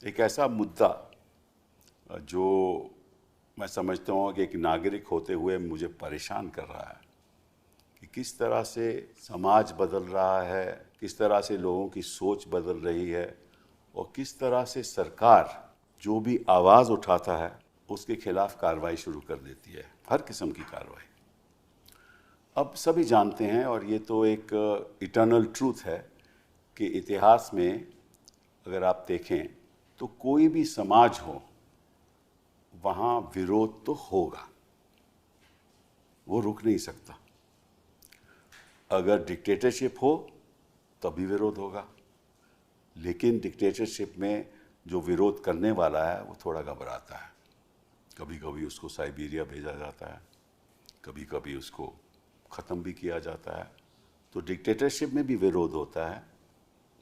एक ऐसा मुद्दा जो मैं समझता हूँ कि एक नागरिक होते हुए मुझे परेशान कर रहा है कि किस तरह से समाज बदल रहा है, किस तरह से लोगों की सोच बदल रही है और किस तरह से सरकार जो भी आवाज़ उठाता है उसके खिलाफ कार्रवाई शुरू कर देती है, हर किस्म की कार्रवाई। अब सभी जानते हैं और ये तो एक इटर्नल ट्रूथ है कि इतिहास में अगर आप देखें तो कोई भी समाज हो वहाँ विरोध तो होगा, वो रुक नहीं सकता। अगर डिक्टेटरशिप हो तभी विरोध होगा, लेकिन डिक्टेटरशिप में जो विरोध करने वाला है वो थोड़ा घबराता है। कभी कभी उसको साइबेरिया भेजा जाता है, कभी कभी उसको ख़त्म भी किया जाता है। तो डिक्टेटरशिप में भी विरोध होता है,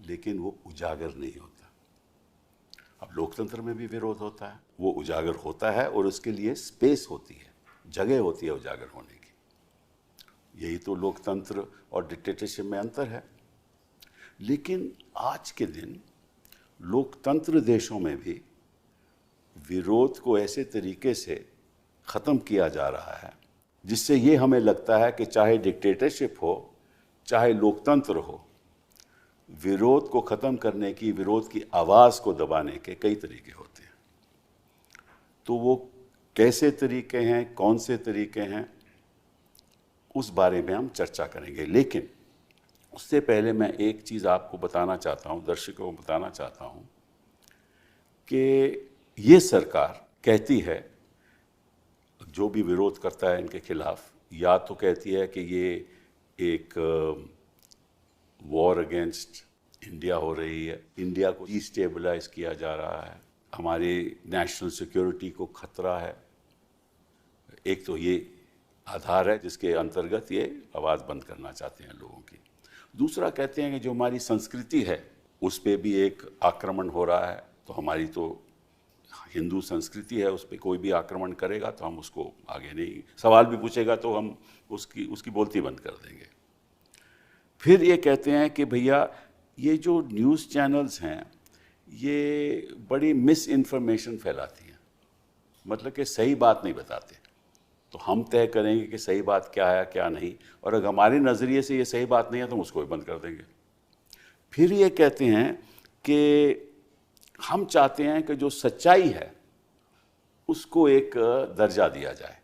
लेकिन वो उजागर नहीं होता। अब लोकतंत्र में भी विरोध होता है, वो उजागर होता है और उसके लिए स्पेस होती है, जगह होती है उजागर होने की। यही तो लोकतंत्र और डिक्टेटरशिप में अंतर है। लेकिन आज के दिन लोकतंत्र देशों में भी विरोध को ऐसे तरीके से ख़त्म किया जा रहा है जिससे ये हमें लगता है कि चाहे डिक्टेटरशिप हो चाहे लोकतंत्र हो, विरोध को ख़त्म करने की, विरोध की आवाज़ को दबाने के कई तरीके होते हैं। तो वो कैसे तरीके हैं, कौन से तरीके हैं, उस बारे में हम चर्चा करेंगे। लेकिन उससे पहले मैं एक चीज़ आपको बताना चाहता हूँ, दर्शकों को बताना चाहता हूँ कि ये सरकार कहती है, जो भी विरोध करता है इनके खिलाफ, या तो कहती है कि ये एक वॉर अगेंस्ट इंडिया हो रही है, इंडिया को डिस्टेबलाइज किया जा रहा है, हमारी नेशनल सिक्योरिटी को खतरा है। एक तो ये आधार है जिसके अंतर्गत ये आवाज़ बंद करना चाहते हैं लोगों की। दूसरा कहते हैं कि जो हमारी संस्कृति है उस पर भी एक आक्रमण हो रहा है। तो हमारी तो हिंदू संस्कृति है, उस पर कोई भी आक्रमण करेगा तो हम उसको आगे नहीं, सवाल भी पूछेगा तो हम उसकी बोलती बंद कर देंगे। फिर ये कहते हैं कि भैया ये जो न्यूज़ चैनल्स हैं ये बड़ी मिस इन्फॉर्मेशन फैलाती हैं, मतलब कि सही बात नहीं बताते। तो हम तय करेंगे कि सही बात क्या है क्या नहीं, और अगर हमारे नज़रिए से ये सही बात नहीं है तो हम उसको भी बंद कर देंगे। फिर ये कहते हैं कि हम चाहते हैं कि जो सच्चाई है उसको एक दर्जा दिया जाए,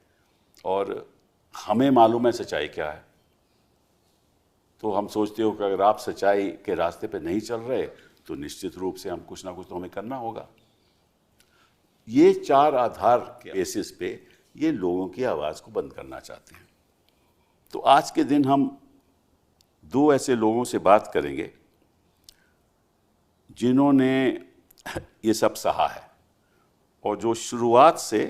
और हमें मालूम है सच्चाई क्या है। तो हम सोचते हो कि अगर आप सच्चाई के रास्ते पे नहीं चल रहे तो निश्चित रूप से हम कुछ ना कुछ तो हमें करना होगा। ये चार आधार के बेसिस पे ये लोगों की आवाज़ को बंद करना चाहते हैं। तो आज के दिन हम दो ऐसे लोगों से बात करेंगे जिन्होंने ये सब सहा है और जो शुरुआत से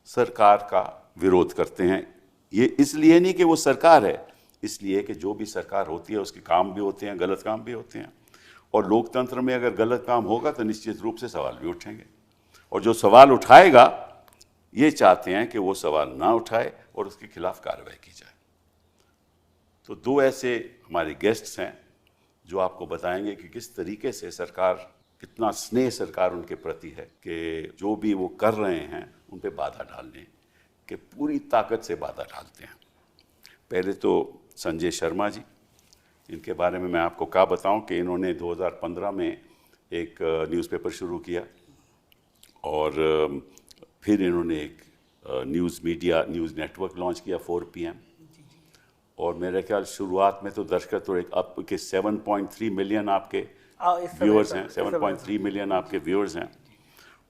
सरकार का विरोध करते हैं। ये इसलिए नहीं कि वो सरकार है, इसलिए कि जो भी सरकार होती है उसके काम भी होते हैं, गलत काम भी होते हैं, और लोकतंत्र में अगर गलत काम होगा तो निश्चित रूप से सवाल भी उठेंगे, और जो सवाल उठाएगा ये चाहते हैं कि वो सवाल ना उठाए और उसके खिलाफ कार्रवाई की जाए। तो दो ऐसे हमारे गेस्ट्स हैं जो आपको बताएंगे कि किस तरीके से सरकार, कितना स्नेह सरकार उनके प्रति है कि जो भी वो कर रहे हैं उन पे बाधा डालने के पूरी ताकत से बाधा डालते हैं। पहले तो संजय शर्मा जी, इनके बारे में मैं आपको क्या बताऊं कि इन्होंने 2015 में एक न्यूज़पेपर शुरू किया और फिर इन्होंने एक न्यूज़ न्यूज़ नेटवर्क लॉन्च किया 4 PM, और मेरे ख्याल शुरुआत में तो दर्शक तो एक अब के 7.3 मिलियन आपके व्यूअर्स हैं, 7.3 मिलियन आपके व्यूअर्स हैं,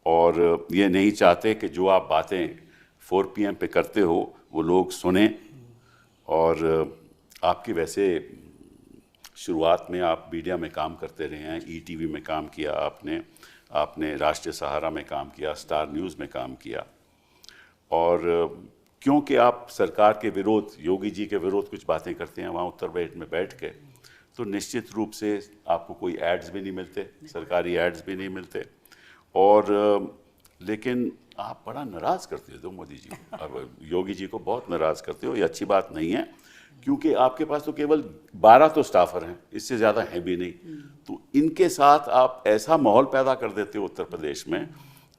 और ये नहीं चाहते कि जो आप बातें 4 PM पे करते हो वो लोग सुने। और आपकी वैसे शुरुआत में आप मीडिया में काम करते रहे हैं, ETV में काम किया आपने राष्ट्रीय सहारा में काम किया, स्टार न्यूज़ में काम किया, और क्योंकि आप सरकार के विरोध, योगी जी के विरोध कुछ बातें करते हैं वहाँ उत्तर प्रदेश में बैठ के, तो निश्चित रूप से आपको कोई एड्स भी नहीं मिलते, सरकारी एड्स भी नहीं मिलते, और लेकिन आप बड़ा नाराज़ करते हो मोदी जी को, अब योगी जी को बहुत नाराज़ करते हो। ये अच्छी बात नहीं है, क्योंकि आपके पास तो केवल 12 तो स्टाफर हैं, इससे ज़्यादा हैं भी नहीं। तो इनके साथ आप ऐसा माहौल पैदा कर देते हो उत्तर प्रदेश में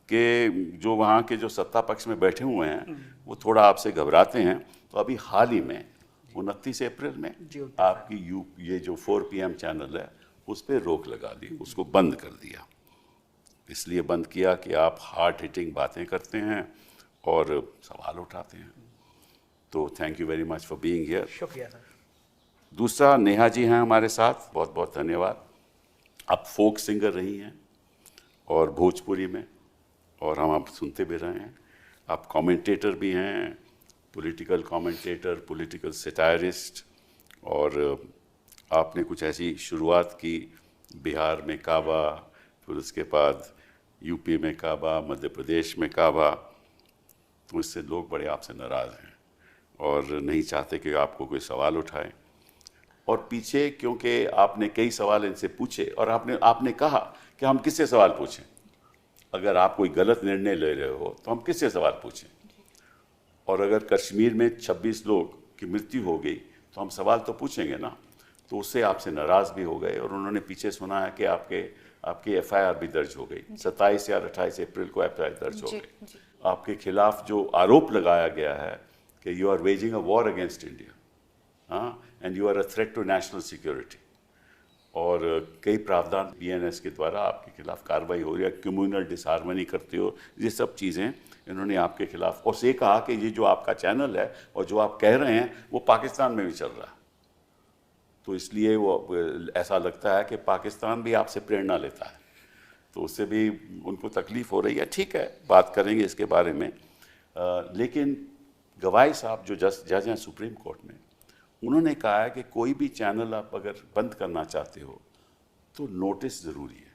कि जो वहाँ के जो सत्ता पक्ष में बैठे हुए हैं वो थोड़ा आपसे घबराते हैं। तो अभी हाल ही में 29 अप्रैल में आपकी ये जो 4 PM चैनल है उस पर रोक लगा दी, उसको बंद कर दिया। इसलिए बंद किया कि आप हार्ड हिटिंग बातें करते हैं और सवाल उठाते हैं। तो thank you very much for being here. शुक्रिया सर। दूसरा, नेहा जी हैं हमारे साथ, बहुत बहुत धन्यवाद। आप फोक सिंगर रही हैं और भोजपुरी में, और हम आप सुनते भी रहे हैं। आप कमेंटेटर भी हैं, पॉलिटिकल कमेंटेटर, पॉलिटिकल सैटायरिस्ट, और आपने कुछ ऐसी शुरुआत की बिहार में काबा, फिर उसके बाद यूपी में काबा, मध्य प्रदेश में काबा। तो इससे लोग बड़े आपसे नाराज़ हैं और नहीं चाहते कि आपको कोई सवाल उठाए। और पीछे क्योंकि आपने कई सवाल इनसे पूछे और आपने कहा कि हम किससे सवाल पूछें, अगर आप कोई गलत निर्णय ले रहे हो तो हम किससे सवाल पूछें। और अगर कश्मीर में 26 लोग की मृत्यु हो गई तो हम सवाल तो पूछेंगे ना। तो उससे आपसे नाराज़ भी हो गए और उन्होंने पीछे सुना है कि आपकी FIR भी दर्ज हो गई। 27 या 28 अप्रैल को FIR दर्ज हो गई। आपके खिलाफ जो आरोप लगाया गया है कि you are waging a war against India, and you are a threat to national security, और कई प्रावधान BNS के द्वारा आपके खिलाफ कार्रवाई हो रही है, कम्युनल डिसहार्मनी करते हो, ये सब चीज़ें इन्होंने आपके खिलाफ। और से कहा कि ये जो आपका चैनल है और जो आप कह रहे हैं वो पाकिस्तान में भी चल रहा है। तो इसलिए वो ऐसा लगता है कि पाकिस्तान भी आपसे प्रेरणा लेता है, तो उससे भी उनको तकलीफ़ हो रही है। ठीक है, बात करेंगे इसके बारे में। लेकिन गवाई साहब जो जज हैं सुप्रीम कोर्ट में, उन्होंने कहा है कि कोई भी चैनल आप अगर बंद करना चाहते हो तो नोटिस ज़रूरी है,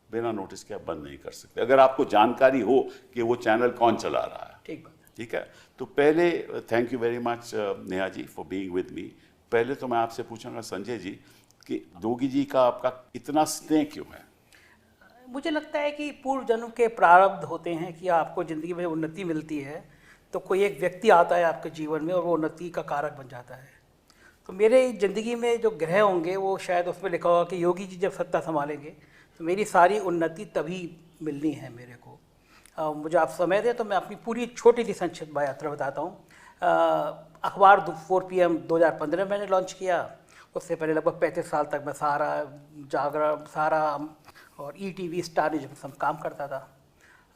बिना नोटिस के आप बंद नहीं कर सकते, अगर आपको जानकारी हो कि वो चैनल कौन चला रहा है। ठीक है। तो पहले thank you very much Neha ji for being with me. पहले तो मैं आपसे पूछूंगा संजय जी कि जोगी जी का आपका इतना स्नेह क्यों है? मुझे लगता है कि पूर्व जन्म के प्रारब्ध होते हैं कि आपको ज़िंदगी में उन्नति मिलती है तो कोई एक व्यक्ति आता है आपके जीवन में और वो उन्नति का कारक बन जाता है। तो मेरे ज़िंदगी में जो ग्रह होंगे वो शायद उसमें लिखा होगा कि योगी जी जब सत्ता संभालेंगे तो मेरी सारी उन्नति तभी मिलनी है मेरे को। मुझे आप समय दें तो मैं अपनी पूरी छोटी सी संक्षिप्त यात्रा बताता हूँ। अखबार 4 PM 2015 मैंने लॉन्च किया। उससे पहले लगभग 35 साल तक मैं सहारा, जागरण, सहारा और ETV, स्टार न्यूज़ में सब काम करता था।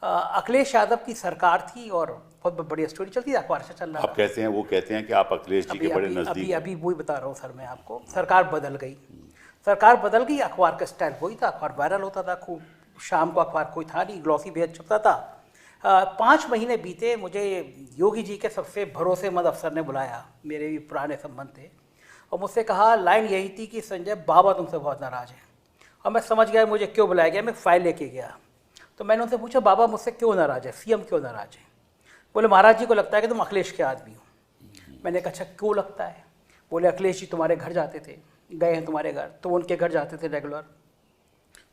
अखिलेश यादव की सरकार थी और बहुत बढ़िया स्टोरी चलती थी, अखबार से चल रहा था। आप कहते हैं, वो कहते हैं कि आप अखिलेश जी के बड़े नज़दीक। अभी वही बता रहा हूँ सर मैं आपको। सरकार बदल गई, अखबार का स्टाइल वही था, अखबार वायरल होता था खूब। शाम को अखबार कोई था नहीं, ग्लॉसी बेहद छपता था। 5 महीने बीते, मुझे योगी जी के सबसे भरोसेमंद अफसर ने बुलाया, मेरे भी पुराने संबंध थे, और मुझसे कहा, लाइन यही थी कि संजय बाबा तुमसे बहुत नाराज़ हैं। और मैं समझ गया मुझे क्यों बुलाया गया। मैं फाइल लेके गया तो मैंने उनसे पूछा, बाबा मुझसे क्यों नाराज़ है, CM क्यों नाराज़ है? बोले, महाराज जी को लगता है कि तुम अखिलेश के आदमी हो। मैंने कहा, अच्छा क्यों लगता है? बोले, अखिलेश जी तुम्हारे घर जाते थे, गए हैं तुम्हारे घर, तुम उनके घर जाते थे रेगुलर,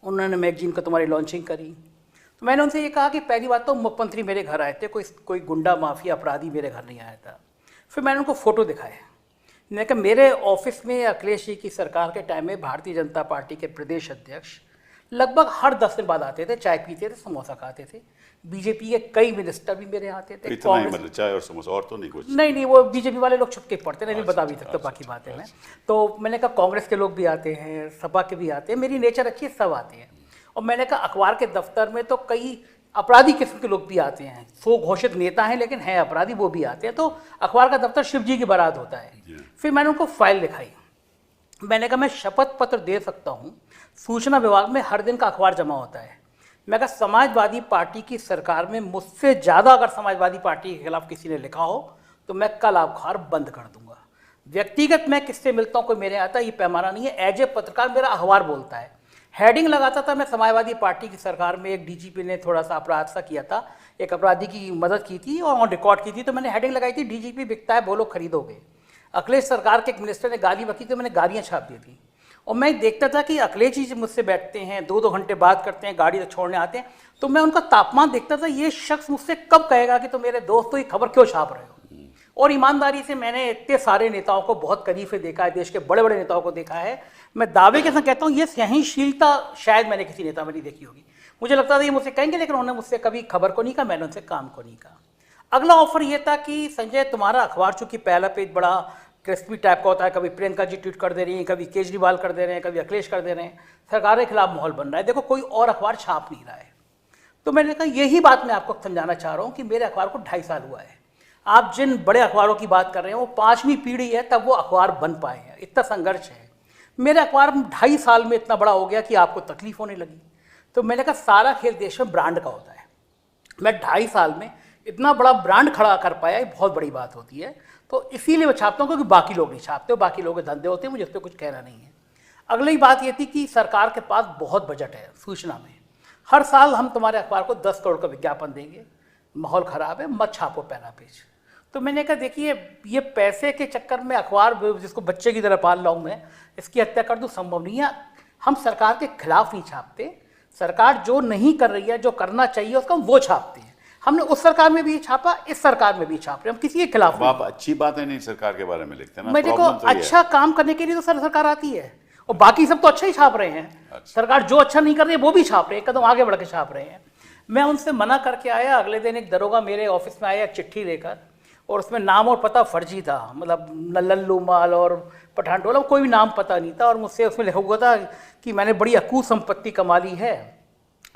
उन्होंने मैगजीन का तुम्हारी लॉन्चिंग करी। तो मैंने उनसे ये कहा कि पहली बात तो मुख्यमंत्री मेरे घर आए थे, कोई गुंडा माफिया अपराधी मेरे घर नहीं आया था। फिर मैंने उनको फ़ोटो दिखाया, मैंने कहा मेरे ऑफिस में अखिलेश जी की सरकार के टाइम में भारतीय जनता पार्टी के प्रदेश अध्यक्ष लगभग हर 10 दिन बाद आते थे, चाय पीते थे, समोसा खाते थे। बीजेपी के कई मिनिस्टर भी मेरे आते थे। इतना ही मतलब चाय और समोसा, और तो नहीं कुछ? नहीं, वो बीजेपी वाले लोग छुप के पढ़ते, नहीं बता भी सकता बाकी बातें मैं। तो मैंने कहा कांग्रेस के लोग भी आते हैं, सपा के भी आते हैं, मेरी नेचर अच्छी है, सब आते हैं। और मैंने कहा अखबार के दफ्तर में तो कई अपराधी किस्म के लोग भी आते हैं, सो घोषित नेता हैं लेकिन हैं अपराधी, वो भी आते हैं। तो अखबार का दफ्तर शिव जी की बारात होता है। फिर मैंने उनको फाइल दिखाई, मैंने कहा मैं शपथ पत्र दे सकता हूँ, सूचना विभाग में हर दिन का अखबार जमा होता है। मैं कहा समाजवादी पार्टी की सरकार में मुझसे ज़्यादा अगर समाजवादी पार्टी के खिलाफ किसी ने लिखा हो तो मैं कल अखबार बंद कर दूंगा। व्यक्तिगत मैं किससे मिलता हूँ कोई मेरे आता, ये पैमाना नहीं है। एज ए पत्रकार मेरा अखबार बोलता है। हेडिंग लगाता था मैं, समाजवादी पार्टी की सरकार में एक DGP ने थोड़ा सा अपराध सा किया था, एक अपराधी की मदद की थी और ऑन रिकॉर्ड की थी, तो मैंने हेडिंग लगाई थी DGP बिकता है, बोलो खरीदोगे। अखिलेश सरकार के एक मिनिस्टर ने गाली बकी तो मैंने गालियाँ छाप दी थी। और मैं देखता था कि अखिलेश जी मुझसे बैठते हैं, 2-2 घंटे बात करते हैं, गाड़ी छोड़ने आते हैं, तो मैं उनका तापमान देखता था, ये शख्स मुझसे कब कहेगा कि तुम मेरे दोस्तों की खबर क्यों छाप रहे हो। और ईमानदारी से मैंने इतने सारे नेताओं को बहुत करीब से देखा है, देश के बड़े बड़े नेताओं को देखा है। मैं दावे के साथ कहता हूँ ये सहनशीलता शायद मैंने किसी नेता में नहीं देखी होगी। मुझे लगता था ये मुझसे कहेंगे, लेकिन उन्होंने मुझसे कभी खबर को नहीं कहा, मैंने उनसे काम को नहीं कहा। अगला ऑफर ये था कि संजय तुम्हारा अखबार चूंकि पहला पेज बड़ा क्रिस्पी टाइप का होता है, कभी प्रियंका जी ट्वीट कर दे रही हैं, कभी केजरीवाल कर दे रहे हैं, कभी अखिलेश कर दे रहे हैं, सरकार के खिलाफ माहौल बन रहा है, देखो कोई और अखबार छाप नहीं रहा है। तो मैंने कहा यही बात मैं आपको समझाना चाह रहा हूँ कि मेरे अखबार को 2.5 साल हुआ है। आप जिन बड़े अखबारों की बात कर रहे हैं वो 5वीं पीढ़ी है तब वो अखबार बन पाए हैं, इतना संघर्ष है। मेरे अखबार 2.5 साल में इतना बड़ा हो गया कि आपको तकलीफ होने लगी। तो मैंने कहा सारा खेल देश में ब्रांड का होता है। मैं 2.5 साल में इतना बड़ा ब्रांड खड़ा कर पाया, ये बहुत बड़ी बात होती है। तो इसीलिए मैं छापता हूँ क्योंकि बाकी लोग नहीं छापते, बाकी लोग के धंधे होते हैं, मुझे उस पर कुछ कहना नहीं है। अगली बात ये थी कि सरकार के पास बहुत बजट है सूचना में। हर साल हम तुम्हारे अखबार को 10 करोड़ का विज्ञापन देंगे, माहौल ख़राब है, मत छापो पहला पेज। तो मैंने कहा देखिए ये पैसे के चक्कर में अखबार जिसको बच्चे की तरह पाल रहा हूँ मैं, इसकी हत्या कर दूँ, संभव नहीं है। हम सरकार के खिलाफ नहीं छापते, सरकार जो नहीं कर रही है, जो करना चाहिए उसका वो छापते हैं। हमने उस सरकार में भी छापा, इस सरकार में भी छाप रहे, हम किसी के खिलाफ नहीं। आप अच्छी बातें नहीं सरकार के बारे में लिखते ना। मैं देखो अच्छा काम करने के लिए तो सरकार आती है, और बाकी सब तो अच्छा ही छाप रहे हैं। अच्छा। सरकार जो अच्छा नहीं कर रही है वो भी छाप रहे हैं, कदम आगे बढ़ के छाप रहे हैं। मैं उनसे मना करके आया, अगले दिन एक दरोगा मेरे ऑफिस में आया चिट्ठी लेकर, और उसमें नाम और पता फर्जी था, मतलब लल्लू माल और पठान टोला, कोई भी नाम पता नहीं था। और मुझसे उसमें लिखा हुआ था कि मैंने बड़ी अकूत संपत्ति कमा ली है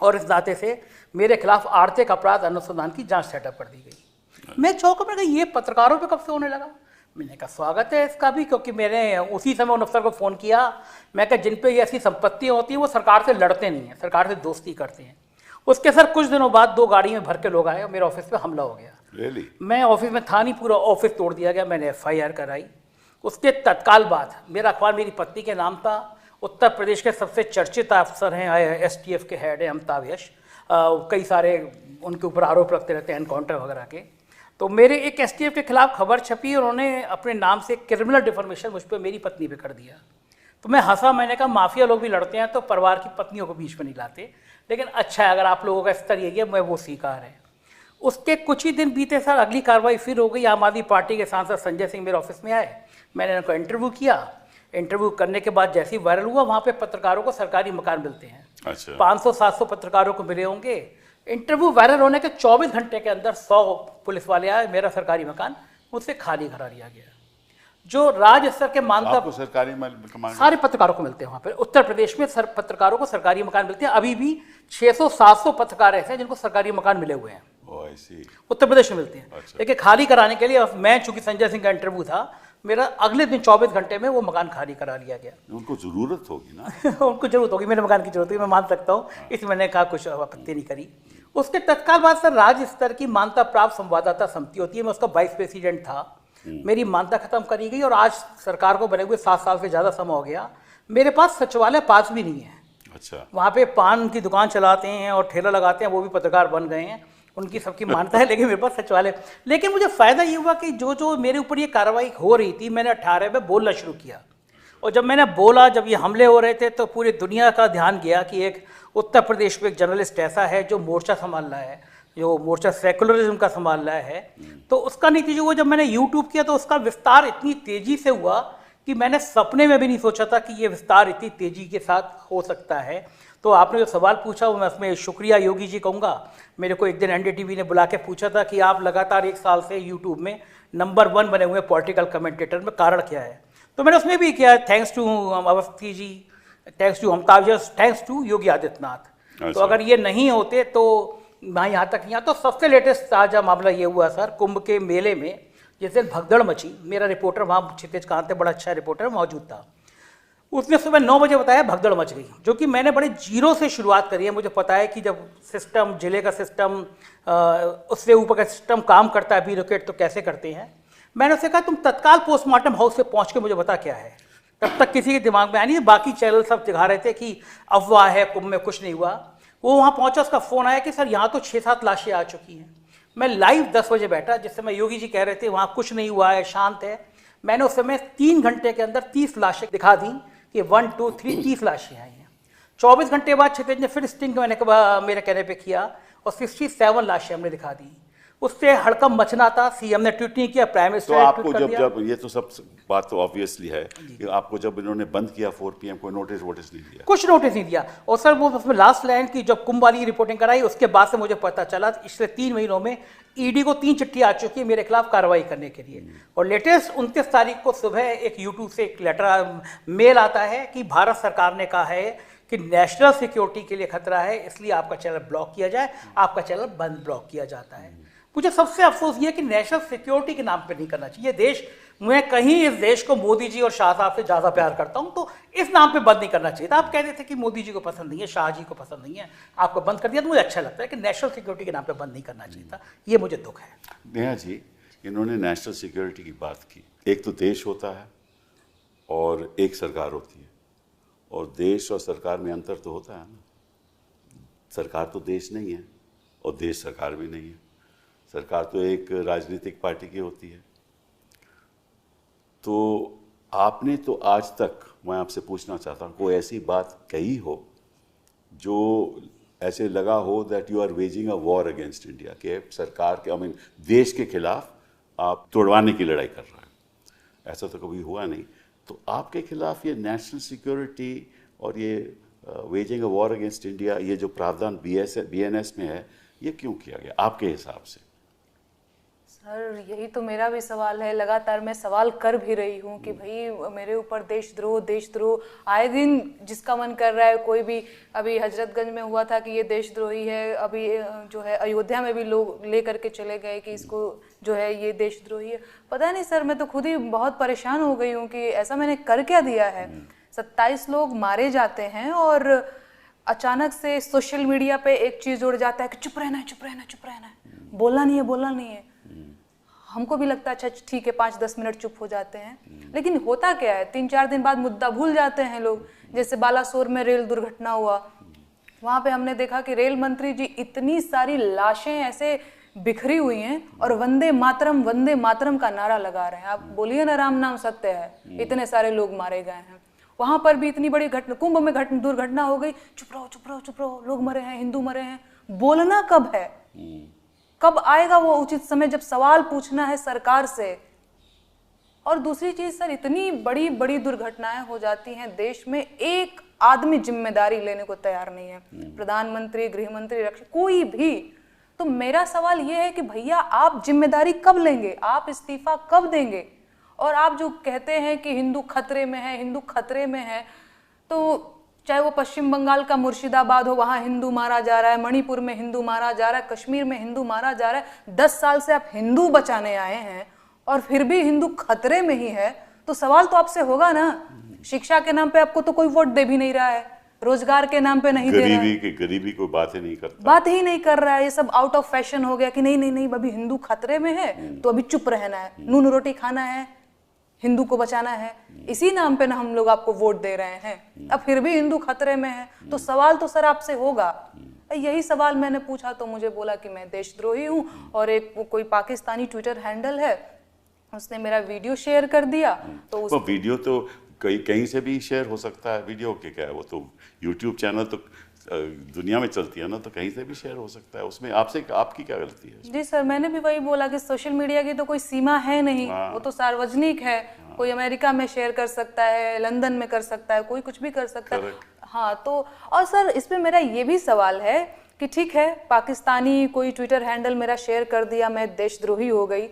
और इस नाते से मेरे खिलाफ आर्थिक अपराध अनुसंधान की जांच सेटअप कर दी गई। मैं चौंका, मैंने कहा ये पत्रकारों पे कब से होने लगा? मैंने कहा स्वागत है इसका भी, क्योंकि मैंने उसी समय उन अफसर को फ़ोन किया। मैं कहा जिन पे ये ऐसी संपत्तियाँ होती हैं वो सरकार से लड़ते नहीं हैं, सरकार से दोस्ती करते हैं। उसके सर कुछ दिनों बाद 2 गाड़ी में भर के लोग आए और मेरे ऑफिस पे हमला हो गया। Really? मैं ऑफिस में था नहीं, पूरा ऑफिस तोड़ दिया गया, मैंने FIR कराई। उसके तत्काल बाद मेरा अखबार मेरी पत्नी के नाम था। उत्तर प्रदेश के सबसे चर्चित अफसर हैं, STF के हेड हैं अमिताभ यश, कई सारे उनके ऊपर आरोप लगते रहते हैं एनकाउंटर वगैरह के। तो मेरे एक STF के खिलाफ खबर छपी, उन्होंने अपने नाम से क्रिमिनल डिफॉर्मेशन मुझ पर मेरी पत्नी पे कर दिया। तो मैं हंसा, मैंने कहा माफिया लोग भी लड़ते हैं तो परिवार की पत्नियों को बीच में नहीं लाते, लेकिन अच्छा है अगर आप लोगों का स्तर यही है, मैं वो स्वीकार है। उसके कुछ ही दिन बीते सर, अगली कार्रवाई फिर हो गई। आम आदमी पार्टी के सांसद संजय सिंह मेरे ऑफिस में आए, मैंने उनको इंटरव्यू किया। इंटरव्यू करने के बाद जैसे ही वायरल हुआ, वहाँ पे पत्रकारों को सरकारी मकान मिलते हैं। अच्छा। 500-700 पत्रकारों को मिले होंगे। इंटरव्यू वायरल होने के 24 घंटे के अंदर 100 पुलिस वाले आए, मेरा सरकारी मकान मुझसे खाली करा लिया गया। जो राज्य स्तर के मानता सरकारी सारे पत्रकारों को मिलते हैं वहाँ पर। उत्तर प्रदेश में पत्रकारों को सरकारी मकान मिलते हैं। अभी भी 600-700 पत्रकार ऐसे हैं जिनको सरकारी मकान मिले हुए हैं, उत्तर प्रदेश में मिलते हैं। अच्छा। लेकिन खाली कराने के लिए मैं, चूंकि संजय सिंह का इंटरव्यू था, मेरा अगले दिन 24 घंटे में वो मकान खाली करा लिया गया। उनको जरूरत होगी ना उनको जरूरत होगी, मेरे मकान की जरूरत होगी, मैं मान सकता हूँ। इसमें मैंने कहा कुछ आपत्ति नहीं करी। उसके तत्काल बाद सर राज्य स्तर की मान्यता प्राप्त संवाददाता समिति होती है, मैं उसका वाइस प्रेसिडेंट था। मेरी मान्यता खत्म करी गई और आज सरकार को बने हुए 7 साल से ज़्यादा समय हो गया। मेरे पास सचिवालय पास भी नहीं है। अच्छा। वहाँ पे पान की दुकान चलाते हैं और ठेला लगाते हैं, वो भी पत्रकार बन गए हैं, उनकी सबकी मान्यता है, लेकिन मेरे पास सचिवालय। लेकिन मुझे फ़ायदा ये हुआ कि जो मेरे ऊपर ये कार्रवाई हो रही थी, मैंने 18 में बोलना शुरू किया। और जब मैंने बोला, जब ये हमले हो रहे थे, तो पूरी दुनिया का ध्यान गया कि एक उत्तर प्रदेश में एक जर्नलिस्ट ऐसा है जो मोर्चा संभाल रहा है, जो मोर्चा सेकुलरिज्म का संभाल रहा है। तो उसका नतीजा हुआ, जब मैंने यूट्यूब किया तो उसका विस्तार इतनी तेज़ी से हुआ कि मैंने सपने में भी नहीं सोचा था कि ये विस्तार इतनी तेज़ी के साथ हो सकता है। तो आपने जो सवाल पूछा वो मैं उसमें शुक्रिया योगी जी कहूँगा। मेरे को एक दिन NDTV ने बुला के पूछा था कि आप लगातार 1 साल से यूट्यूब में नंबर 1 बने हुए पॉलिटिकल कमेंटेटर में, कारण क्या है? तो मैंने उसमें भी किया, thanks to Awasthi ji, thanks to Amitabh Yash, thanks to Yogi Adityanath. तो अगर ये नहीं होते तो मैं यहाँ तक नहीं आता। तो सबसे लेटेस्ट ताज़ा मामला ये हुआ सर, कुंभ के मेले में जिस दिन भगदड़ मची, मेरा रिपोर्टर वहाँ क्षितिज कांत बड़ा अच्छा रिपोर्टर मौजूद था, उसने सुबह 9 बजे बताया भगदड़ मच गई, जो कि मैंने बड़े जीरो से शुरुआत करी है। मुझे पता है कि जब सिस्टम, जिले का सिस्टम, उससे ऊपर का सिस्टम काम करता है, ब्यूरोक्रेट तो कैसे करते हैं। मैंने उससे कहा तुम तत्काल पोस्टमार्टम हाउस से पहुँच के मुझे बता क्या है। तब तक किसी के दिमाग में आया नहीं, बाकी चैनल सब दिखा रहे थे कि अफवाह है, कुंभ में कुछ नहीं हुआ। वो वहाँ पहुँचा, उसका फ़ोन आया कि सर यहाँ तो 6-7 लाशें आ चुकी हैं। मैं लाइव 10 बजे बैठा, जिस समय योगी जी कह रहे थे वहाँ कुछ नहीं हुआ है, शांत है। मैंने उस समय 3 घंटे के अंदर 30 लाशें दिखा दी कि 1, 2, 3 30 लाशें आई हैं। 24 घंटे बाद क्षितिज ने फिर स्टिंग मेरे कहने पे किया और 67 लाशें हमने दिखा दी। उससे हड़कंप मचना था। सीएम ने ट्वीट नहीं किया, प्राइम मिनिस्टर तो ने आपको ट्वीट कर जब दिया। जब ये तो सब बात तो ऑब्वियसली है कि आपको जब इन्होंने बंद किया 4 PM कोई नोटिस नहीं दिया? कुछ नोटिस नहीं दिया। और सर वो उसमें लास्ट लाइन की जब कुंभ वाली रिपोर्टिंग कराई उसके बाद से मुझे पता चला पिछले 3 महीनों में ईडी को 3 चिट्ठी आ चुकी है मेरे खिलाफ कार्रवाई करने के लिए। और लेटेस्ट 29 तारीख को सुबह एक यूट्यूब से एक लेटर मेल आता है कि भारत सरकार ने कहा है कि नेशनल सिक्योरिटी के लिए खतरा है, इसलिए आपका चैनल ब्लॉक किया जाए। आपका चैनल बंद ब्लॉक किया जाता है। मुझे सबसे अफसोस ये है कि नेशनल सिक्योरिटी के नाम पे नहीं करना चाहिए देश। मैं कहीं इस देश को मोदी जी और शाह साहब से ज़्यादा प्यार करता हूं, तो इस नाम पे बंद नहीं करना चाहिए था। आप कहते थे कि मोदी जी को पसंद नहीं है, शाह जी को पसंद नहीं है, आपको बंद कर दिया, तो मुझे अच्छा लगता है कि नेशनल सिक्योरिटी के नाम पे बंद नहीं करना चाहिए था। ये मुझे दुख है। नेहा जी, इन्होंने नेशनल सिक्योरिटी की बात की। एक तो देश होता है और एक सरकार होती है, और देश और सरकार में अंतर तो होता है ना। सरकार तो देश नहीं है और देश सरकार भी नहीं है। सरकार तो एक राजनीतिक पार्टी की होती है। तो आपने तो आज तक, मैं आपसे पूछना चाहता हूँ, कोई ऐसी बात कही हो जो ऐसे लगा हो that you are waging a war against India, के सरकार के देश के खिलाफ आप तोड़वाने की लड़ाई कर रहे हैं? ऐसा तो कभी हुआ नहीं। तो आपके खिलाफ ये नेशनल सिक्योरिटी और ये waging a war against India, ये जो प्रावधान BNS में है, ये क्यों किया गया आपके हिसाब से? सर यही तो मेरा भी सवाल है। लगातार मैं सवाल कर भी रही हूँ कि भाई मेरे ऊपर देशद्रोह आए दिन जिसका मन कर रहा है। कोई भी अभी हजरतगंज में हुआ था कि ये देशद्रोही है, अभी जो है अयोध्या में भी लोग ले करके चले गए कि इसको जो है ये देशद्रोही है। पता नहीं सर, मैं तो खुद ही बहुत परेशान हो गई हूँ कि ऐसा मैंने कर क्या दिया है। 27 लोग मारे जाते हैं और अचानक से सोशल मीडिया पे एक चीज उड़ जाता है कि चुप रहना है, बोलना नहीं है। हमको भी लगता है अच्छा ठीक है, 5-10 मिनट चुप हो जाते हैं, लेकिन होता क्या है 3-4 दिन बाद मुद्दा भूल जाते हैं लोग। जैसे बालासोर में रेल दुर्घटना हुआ, वहां पे हमने देखा कि रेल मंत्री जी, इतनी सारी लाशें ऐसे बिखरी हुई हैं और वंदे मातरम का नारा लगा रहे हैं। आप बोलिए ना, राम नाम सत्य है, इतने सारे लोग मारे गए हैं। वहां पर भी इतनी बड़ी घटना, कुंभ में दुर्घटना हो गई, चुप रहो, लोग मरे हैं, हिंदू मरे हैं। बोलना कब है? कब आएगा वो उचित समय जब सवाल पूछना है सरकार से? और दूसरी चीज सर, इतनी बड़ी बड़ी दुर्घटनाएं हो जाती हैं देश में, एक आदमी जिम्मेदारी लेने को तैयार नहीं है। प्रधानमंत्री, गृह मंत्री, रक्षा, कोई भी। तो मेरा सवाल ये है कि भैया आप जिम्मेदारी कब लेंगे? आप इस्तीफा कब देंगे? और आप जो कहते हैं कि हिंदू खतरे में है, तो चाहे वो पश्चिम बंगाल का मुर्शिदाबाद हो, वहां हिंदू मारा जा रहा है, मणिपुर में हिंदू मारा जा रहा है, कश्मीर में हिंदू मारा जा रहा है। 10 साल से आप हिंदू बचाने आए हैं और फिर भी हिंदू खतरे में ही है, तो सवाल तो आपसे होगा ना। शिक्षा के नाम पे आपको तो कोई वोट दे भी नहीं रहा है, रोजगार के नाम पे नहीं दे रहा है, गरीबी कोई बात ही नहीं कर रहा है। ये सब आउट ऑफ फैशन हो गया कि नहीं अभी हिंदू खतरे में है तो अभी चुप रहना है, नून रोटी खाना है, हिंदू को बचाना है। इसी नाम पे ना हम लोग आपको वोट दे रहे हैं, अब फिर भी हिंदू खतरे में है। तो सवाल तो सर आपसे होगा। यही सवाल मैंने पूछा तो मुझे बोला कि मैं देशद्रोही हूँ। और एक कोई पाकिस्तानी ट्विटर हैंडल है, उसने मेरा वीडियो शेयर कर दिया। तो वीडियो तो कहीं से भी शेयर हो सकता है। वीडियो के क्या है, वो तो यूट्यूब चैनल तो दुनिया में चलती है ना, तो कहीं से भी शेयर हो सकता है। उसमें आपकी क्या गलती है? जी सर, मैंने भी वही बोला कि सोशल मीडिया की तो कोई सीमा है नहीं। वो तो सार्वजनिक है। कोई अमेरिका में शेयर कर सकता है, लंदन में कर सकता है, कोई कुछ भी कर सकता है। हाँ, तो और सर इसमें मेरा ये भी सवाल है कि ठीक है, पाकिस्तानी कोई ट्विटर हैंडल मेरा शेयर कर दिया, मैं देशद्रोही हो गई।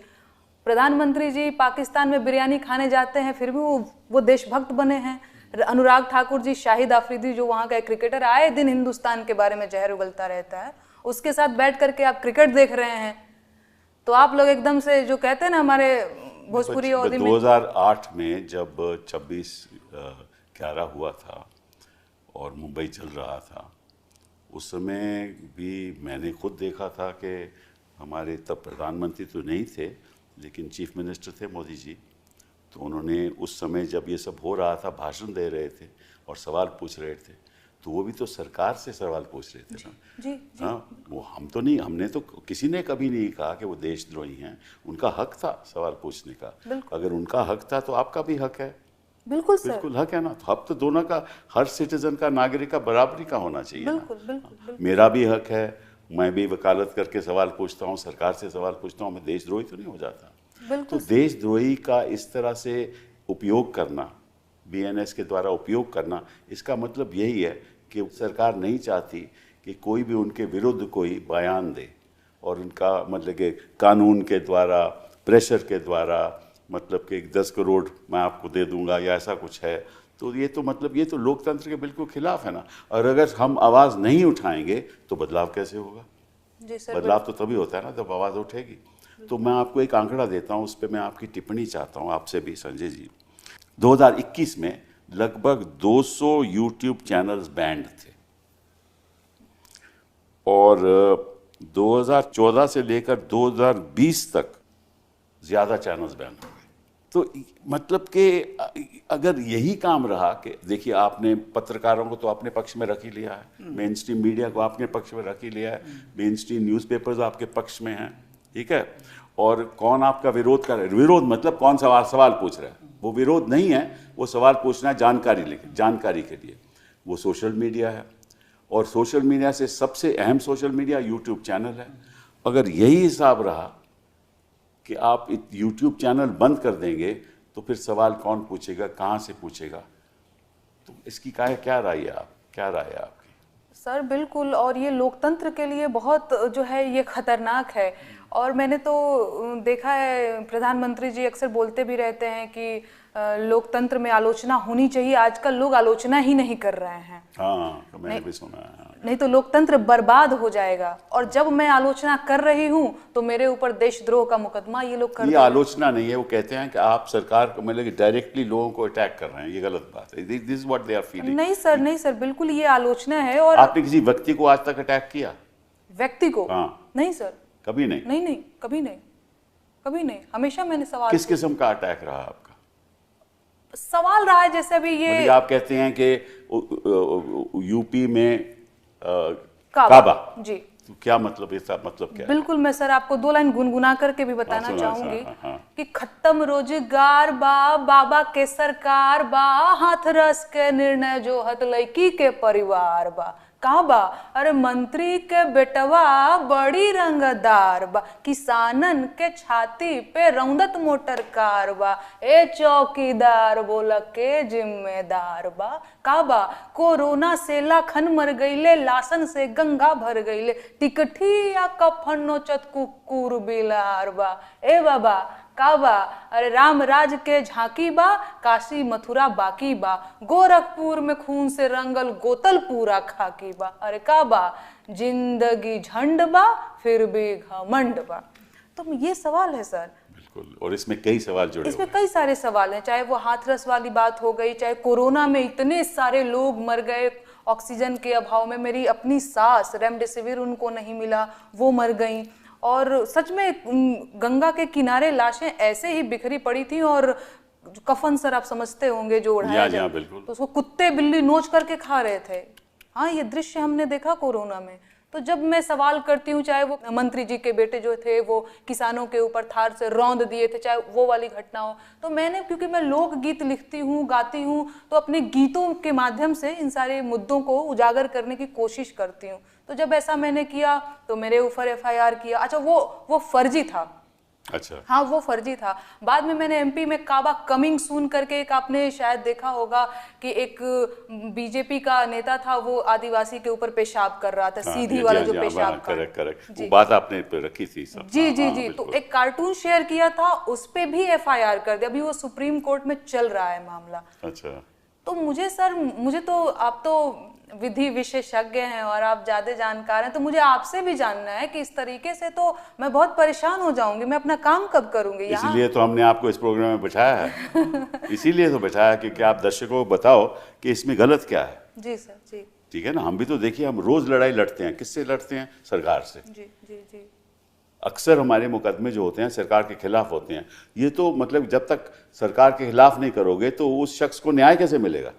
प्रधानमंत्री जी पाकिस्तान में बिरयानी खाने जाते हैं, फिर भी वो देशभक्त बने हैं। अनुराग ठाकुर जी, शाहिद आफरीदी जो वहाँ का क्रिकेटर, आए दिन हिंदुस्तान के बारे में जहर उगलता रहता है, उसके साथ बैठ करके आप क्रिकेट देख रहे हैं। तो आप लोग एकदम से जो कहते हैं ना हमारे भोजपुरी 2008 में जब 26/11 हुआ था और मुंबई चल रहा था, उस समय भी मैंने खुद देखा था कि हमारे तब प्रधानमंत्री तो नहीं थे लेकिन चीफ मिनिस्टर थे मोदी जी। तो उन्होंने उस समय जब ये सब हो रहा था भाषण दे रहे थे और सवाल पूछ रहे थे, तो वो भी तो सरकार से सवाल पूछ रहे थे ना। जी। हाँ, वो हम तो नहीं, हमने तो किसी ने कभी नहीं कहा कि वो देशद्रोही हैं। उनका हक था सवाल पूछने का। अगर उनका हक था तो आपका भी हक है। बिल्कुल सर, बिल्कुल हक है ना। तो हक तो दोनों का, हर सिटीजन का, नागरिक का बराबरी का होना चाहिए। बिल्कुल। मेरा भी हक है, मैं भी वकालत करके सवाल पूछता हूँ, सरकार से सवाल पूछता हूँ, मैं देशद्रोही तो नहीं हो जाता। बिल्कुल। तो देशद्रोही का इस तरह से उपयोग करना, बीएनएस के द्वारा उपयोग करना, इसका मतलब यही है कि सरकार नहीं चाहती कि कोई भी उनके विरुद्ध कोई बयान दे, और उनका मतलब कि कानून के द्वारा, प्रेशर के द्वारा, मतलब कि 10 करोड़ मैं आपको दे दूंगा या ऐसा कुछ है। तो ये तो मतलब ये तो लोकतंत्र के बिल्कुल खिलाफ है ना। और अगर हम आवाज़ नहीं उठाएंगे तो बदलाव कैसे होगा? जी सर, बदलाव तो तभी होता है ना जब आवाज़ उठेगी। तो मैं आपको एक आंकड़ा देता हूँ, उस पर मैं आपकी टिप्पणी चाहता हूँ आपसे भी संजय जी। 2021 में लगभग 200 यूट्यूब चैनल्स बैंड थे, और 2014 से लेकर 2020 तक ज़्यादा चैनल्स बैन हो गए। तो मतलब कि अगर यही काम रहा कि देखिए, आपने पत्रकारों को तो अपने पक्ष में रख ही लिया है, मेन स्ट्रीम मीडिया को आपने पक्ष में रख ही लिया है, मेन स्ट्रीम न्यूज़पेपर्स आपके पक्ष में हैं, ठीक है। और कौन आपका विरोध कर रहा है? विरोध मतलब कौन सवाल पूछ रहा है, वो विरोध नहीं है, वो सवाल पूछना है जानकारी के लिए, वो सोशल मीडिया है। और सोशल मीडिया से सबसे अहम सोशल मीडिया यूट्यूब चैनल है। अगर यही हिसाब रहा कि आप यूट्यूब चैनल बंद कर देंगे तो फिर सवाल कौन पूछेगा, कहाँ से पूछेगा? तो इसकी क्या राय है आपकी? सर बिल्कुल, और ये लोकतंत्र के लिए बहुत जो है ये खतरनाक है। और मैंने तो देखा है, प्रधानमंत्री जी अक्सर बोलते भी रहते हैं कि लोकतंत्र में आलोचना होनी चाहिए। आजकल लोग आलोचना ही नहीं कर रहे हैं। हाँ, तो मैंने भी सुना है। नहीं तो लोकतंत्र बर्बाद हो जाएगा। और जब मैं आलोचना कर रही हूँ तो मेरे ऊपर देशद्रोह का मुकदमा ये लोग कर ये आलोचना नहीं है, वो कहते हैं कि आप सरकार को मतलब डायरेक्टली लोगों को अटैक कर रहे हैं, ये गलत बात है। This is what they are feeling. नहीं सर, बिल्कुल ये आलोचना है। और आपने किसी व्यक्ति को आज तक अटैक किया? व्यक्ति को? हाँ। नहीं सर, कभी नहीं। नहीं, कभी नहीं। हमेशा मैंने सवाल, किस किस्म का अटैक रहा आपका? सवाल रहा है जैसे अभी ये मतलब आप कहते हैं कि यूपी में काबा जी, तो क्या मतलब, इसका मतलब क्या है? बिल्कुल, मैं सर आपको 2 लाइन गुनगुना करके भी बताना चाहूंगी हाँ। कि खत्म रोजगार बा, बाबा के सरकार बा, हाथरस के निर्णय जो हत लड़की के परिवार बा। का बा? अरे मंत्री के बेटवा बड़ी रंगदार बा, किसानन के छाती पे रौंदत मोटर कार बा, ए चौकीदार बोला के जिम्मेदार बा। का बा? कोरोना से लाखन मर गईले, लाशन से गंगा भर गईले, टिकठिया कफन नोचत कुकुर बिलार बा। ए बाबा का बा? अरे राम राज के झांकी बा, काशी मथुरा बाकी बा, गोरखपुर में खून से रंगल गोतल पूरा खाकी बा। अरे का बा? जिंदगी झंड बा फिर भी घमंड बा। तो ये सवाल है सर। बिल्कुल, और इसमें कई सवाल जुड़े, इसमें कई सारे सवाल हैं, चाहे वो हाथरस वाली बात हो गई, चाहे कोरोना में इतने सारे लोग मर गए ऑक्सीजन के अभाव में। मेरी अपनी सास, रेमडेसिविर उनको नहीं मिला, वो मर गई। और सच में गंगा के किनारे लाशें ऐसे ही बिखरी पड़ी थी, और कफन सर आप समझते होंगे जो उड़ाया जाए, तो उसको कुत्ते बिल्ली नोच करके खा रहे थे। हाँ, ये दृश्य हमने देखा कोरोना में। तो जब मैं सवाल करती हूँ, चाहे वो मंत्री जी के बेटे जो थे वो किसानों के ऊपर थार से रौंद दिए थे, चाहे वो वाली घटना हो, तो मैंने, क्योंकि मैं लोकगीत लिखती हूँ, गाती हूँ, तो अपने गीतों के माध्यम से इन सारे मुद्दों को उजागर करने की कोशिश करती हूँ। तो जब ऐसा मैंने किया तो मेरे ऊपर FIR किया। अच्छा, वो फर्जी था। अच्छा, हाँ, वो फर्जी था। बाद में मैंने MP में काबा कमिंग सून करके एक, आपने शायद देखा होगा कि एक BJP का नेता था, वो आदिवासी के ऊपर पेशाब कर रहा था, सीधी वाला जो पेशाब का। करेक्ट, वो बात आपने रखी थी सब। जी। तो एक कार्टून शेयर किया था, उस पे भी FIR कर दिया। अभी वो सुप्रीम कोर्ट में चल रहा है मामला। अच्छा। तो मुझे तो आप तो विधि विशेषज्ञ हैं और आप ज्यादा जानकार हैं, तो मुझे आपसे भी जानना है कि इस तरीके से तो मैं बहुत परेशान हो जाऊंगी, मैं अपना काम कब करूंगी यहाँ? इसीलिए तो हमने आपको इस प्रोग्राम में बैठाया है। इसीलिए तो बैठाया कि आप दर्शकों को बताओ कि इसमें गलत क्या है। जी सर, जी। ठीक है ना, हम भी तो देखिए, हम रोज लड़ाई लड़ते हैं। किससे लड़ते हैं? सरकार से। जी। अक्सर हमारे मुकदमे जो होते हैं सरकार के खिलाफ होते हैं। ये तो मतलब जब तक सरकार के खिलाफ नहीं करोगे तो उस शख्स को न्याय कैसे मिलेगा?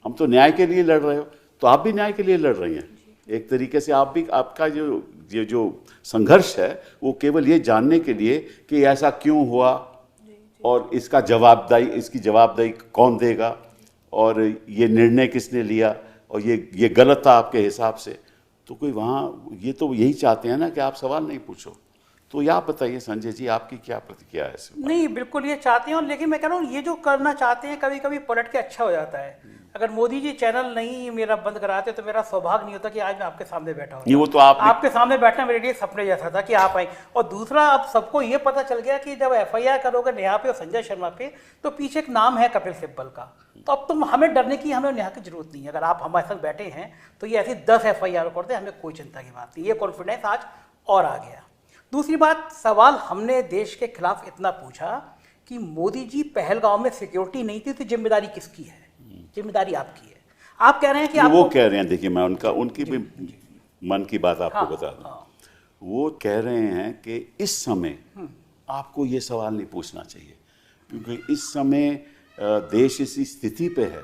हम तो न्याय के लिए लड़ रहे हो, तो आप भी न्याय के लिए लड़ रही हैं। एक तरीके से आप भी, आपका जो संघर्ष है वो केवल ये जानने के लिए कि ऐसा क्यों हुआ और इसकी जवाबदेही कौन देगा, और ये निर्णय किसने लिया, और ये गलत था आपके हिसाब से। तो कोई वहाँ ये तो यही चाहते हैं ना कि आप सवाल नहीं पूछो। तो ये आप बताइए संजय जी, आपकी क्या प्रतिक्रिया है इस पर? नहीं, बिल्कुल ये चाहते हैं, लेकिन मैं कह रहा हूँ ये जो करना चाहते हैं कभी कभी पलट के अच्छा हो जाता है। अगर मोदी जी चैनल नहीं मेरा बंद कराते तो मेरा सौभाग्य नहीं होता कि आज मैं आपके सामने बैठा हूँ। वो तो आपके सामने बैठना मेरे लिए सपने जैसा था कि आप आए। और दूसरा, अब सबको ये पता चल गया कि जब FIR करोगे नेहा पे और संजय शर्मा पे तो पीछे एक नाम है कपिल सिब्बल का। तो अब तुम हमें डरने की हमें नेहा की जरूरत नहीं है। अगर आप हमारे साथ बैठे हैं तो ये ऐसी 10 FIR कर दे, हमें कोई चिंता की बात नहीं। ये कॉन्फिडेंस आज और आ गया। दूसरी बात, सवाल हमने देश के खिलाफ इतना पूछा कि मोदी जी पहलगांव में सिक्योरिटी नहीं थी तो जिम्मेदारी किसकी है? जिम्मेदारी आपकी है। आप कह रहे हैं कि आप वो कह रहे हैं, देखिए मैं उनकी भी मन की बात आपको बता दूं। वो कह रहे हैं कि इस समय आपको ये सवाल नहीं पूछना चाहिए, क्योंकि इस समय देश इसी स्थिति पे है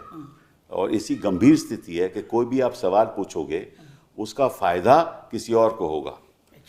और इसी गंभीर स्थिति है कि कोई भी आप सवाल पूछोगे उसका फायदा किसी और को होगा,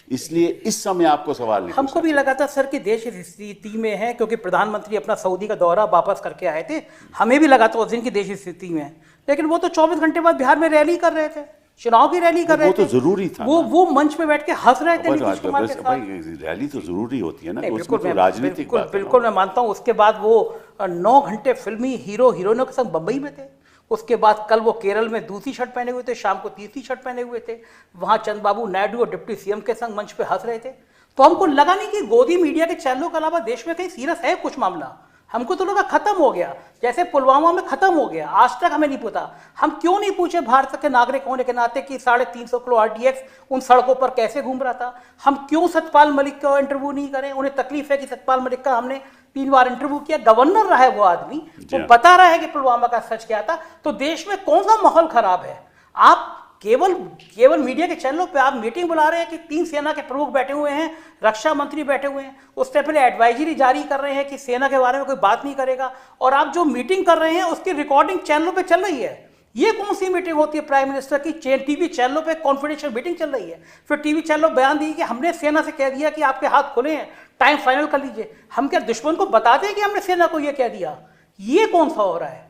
इसलिए इस समय आपको सवाल नहीं। हमको भी लगा था सर कि देश इस स्थिति में है, क्योंकि प्रधानमंत्री अपना सऊदी का दौरा वापस करके आए थे। हमें भी लगा था उस दिन की देश इस स्थिति में है, लेकिन वो तो 24 घंटे बाद बिहार में रैली कर रहे थे, चुनाव की रैली कर रहे थे। वो तो जरूरी था, वो मंच पे बैठ के हंस रहे थे नीतीश कुमार के साथ। रैली तो जरूरी होती है ना, बिल्कुल तो राजनीतिक बात है। बिल्कुल मैं मानता हूँ। उसके बाद वो 9 घंटे फिल्मी हीरो हीरोइनों के संग बम्बई में थे। उसके बाद कल वो केरल में दूसरी शर्ट पहने हुए थे, शाम को तीसरी शर्ट पहने हुए थे, वहां चंद्रबाबू नायडू और डिप्टी CM के संग मंच पे हंस रहे थे। तो हमको लगा नहीं कि गोदी मीडिया के चैनलों के अलावा देश में कहीं सीरियस है कुछ मामला। हमको तो लगा खत्म हो गया, जैसे पुलवामा में खत्म हो गया। आज तक हमें नहीं पता, हम क्यों नहीं पूछे भारत के नागरिक होने के नाते कि 350 किलो RDX उन सड़कों पर कैसे घूम रहा था। हम क्यों सतपाल मलिक का इंटरव्यू नहीं करें? उन्हें तकलीफ है कि सतपाल मलिक का हमने 3 बार इंटरव्यू किया, गवर्नर रहा है वो आदमी, वो बता रहा है कि पुलवामा का सच क्या था। तो देश में कौन सा माहौल खराब है? आप केवल मीडिया के चैनलों पे आप मीटिंग बुला रहे हैं कि 3 सेना के प्रमुख बैठे हुए हैं, रक्षा मंत्री बैठे हुए हैं, उससे पहले एडवाइजरी जारी कर रहे हैं कि सेना के बारे में कोई बात नहीं करेगा, और आप जो मीटिंग कर रहे हैं उसकी रिकॉर्डिंग चैनलों पे चल रही है। ये कौन सी मीटिंग होती है प्राइम मिनिस्टर की? टीवी चैनलों पे कॉन्फिडेंशियल मीटिंग चल रही है, फिर टीवी चैनलों बयान दिए कि हमने सेना से कह दिया कि आपके हाथ खुले हैं, टाइम फाइनल कर लीजिए। हम क्या दुश्मन को बताते हैं कि हमने सेना को ये कह दिया? ये कौन सा हो रहा है?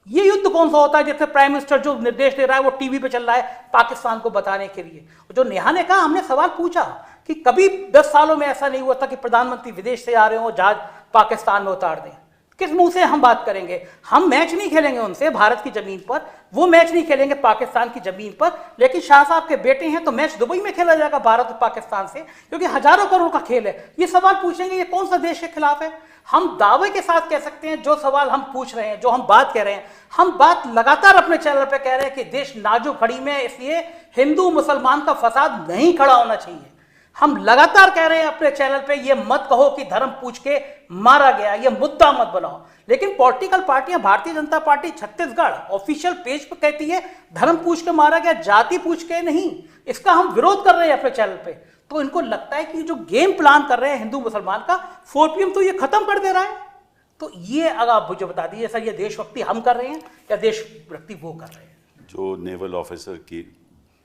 ये युद्ध कौन सा होता है जिससे प्राइम मिनिस्टर जो निर्देश दे रहा है वो टीवी पे चल रहा है पाकिस्तान को बताने के लिए? जो नेहा ने कहा, हमने सवाल पूछा कि कभी 10 सालों में ऐसा नहीं हुआ था कि प्रधानमंत्री विदेश से आ रहे हो, जहाज पाकिस्तान में उतार दें। किस मुंह से हम बात करेंगे? हम मैच नहीं खेलेंगे उनसे भारत की जमीन पर, वो मैच नहीं खेलेंगे पाकिस्तान की जमीन पर। लेकिन शाह साहब के बेटे हैं तो मैच दुबई में खेला जाएगा भारत और पाकिस्तान से, क्योंकि हजारों करोड़ का खेल है। ये सवाल पूछेंगे, ये कौन सा देश के खिलाफ है? हम दावे के साथ कह सकते हैं जो सवाल हम पूछ रहे हैं, जो हम बात कह रहे हैं, हम बात लगातार अपने चैनल पे कह रहे हैं कि देश नाजुक घड़ी में, इसलिए हिंदू मुसलमान का फसाद नहीं खड़ा होना चाहिए। हम लगातार कह रहे हैं अपने चैनल पे, ये मत कहो कि धर्म पूछ के मारा गया, ये मुद्दा मत बनाओ। लेकिन पॉलिटिकल पार्टियां, Bharatiya Janata party Chhattisgarh official page पे कहती है धर्म पूछ के मारा गया, जाति पूछ के नहीं। इसका हम विरोध कर रहे हैं अपने चैनल पे। तो इनको लगता है कि जो गेम प्लान कर रहे हैं हिंदू मुसलमान का 4 PM तो ये खत्म कर दे रहा है। तो ये अगर आप मुझे बता दीजिए सर, ये देशभक्ति हम कर रहे हैं या देशभक्ति वो कर रहे हैं? जो नेवल ऑफिसर की